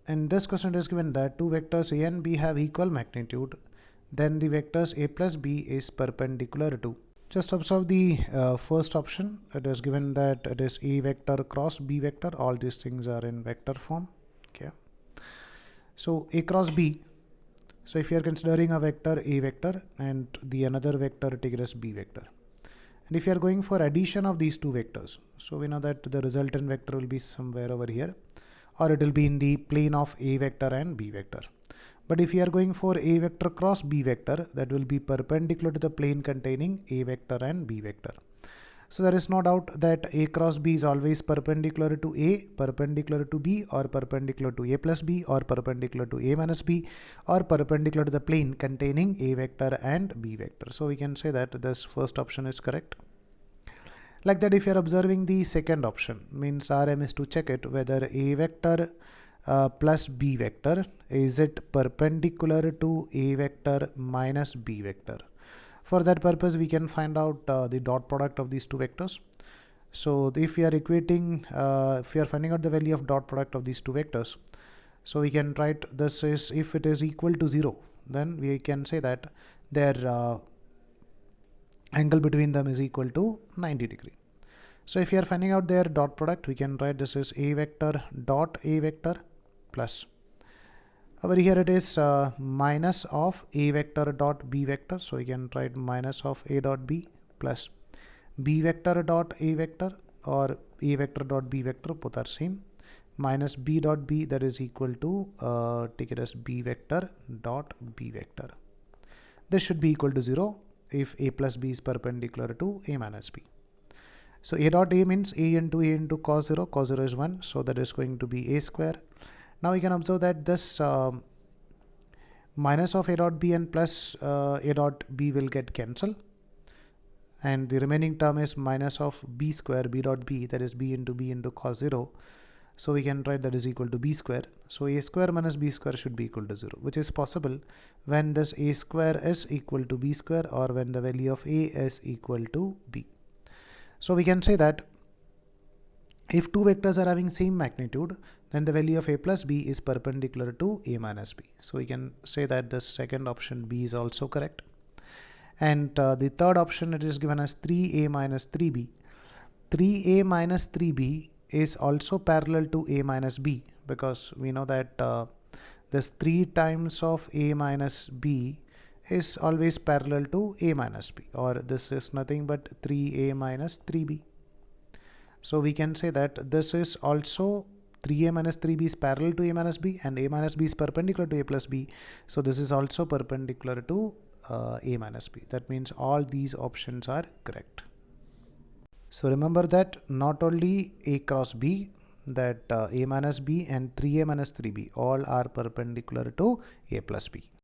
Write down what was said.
in this question it is given that two vectors A and B have equal magnitude, then the vectors A plus B is perpendicular to. Just observe the first option. It is given that it is A vector cross B vector. All these things are in vector form. Okay. So A cross B. So if you are considering a vector A vector and the another vector taken as B vector. And if you are going for addition of these two vectors, so we know that the resultant vector will be somewhere over here, or it will be in the plane of A vector and B vector. But if you are going for A vector cross B vector, that will be perpendicular to the plane containing A vector and B vector. So there is no doubt that A cross B is always perpendicular to A, perpendicular to B, or perpendicular to A plus B, or perpendicular to A minus B, or perpendicular to the plane containing A vector and B vector. So we can say that this first option is correct. Like that, if you are observing the second option, means our aim is to check it whether A vector plus B vector, is it perpendicular to A vector minus B vector. For that purpose, we can find out the dot product of these two vectors. So if we are equating, if we are finding out the value of dot product of these two vectors, so we can write this is, if it is equal to 0, then we can say that their angle between them is equal to 90 degree. So if you are finding out their dot product, we can write this is A vector dot A vector plus, over here it is minus of A vector dot B vector. So we can write minus of A dot B plus B vector dot A vector, or A vector dot B vector, both are same, minus B dot B, that is equal to, take it as B vector dot B vector. This should be equal to 0 if A plus B is perpendicular to A minus B. So A dot A means A into cos 0. Cos 0 is 1. So that is going to be A square. Now we can observe that this minus of A dot B and plus A dot B will get cancelled. And the remaining term is minus of B square, B dot B, that is B into cos 0. So we can write that is equal to B square. So A square minus B square should be equal to 0, which is possible when this A square is equal to B square, or when the value of A is equal to B. So we can say that if two vectors are having same magnitude, then the value of A plus B is perpendicular to A minus B. So we can say that the second option B is also correct. And the third option, it is given as 3A minus 3B. 3A minus 3B is also parallel to A minus B, because we know that this 3 times of A minus B is always parallel to A minus B, or this is nothing but 3A minus 3B. So we can say that this is also 3A minus 3B is parallel to A minus B, and A minus B is perpendicular to A plus B. So this is also perpendicular to A minus B. That means all these options are correct. So remember that not only A cross B, that A minus B and 3A minus 3B all are perpendicular to A plus B.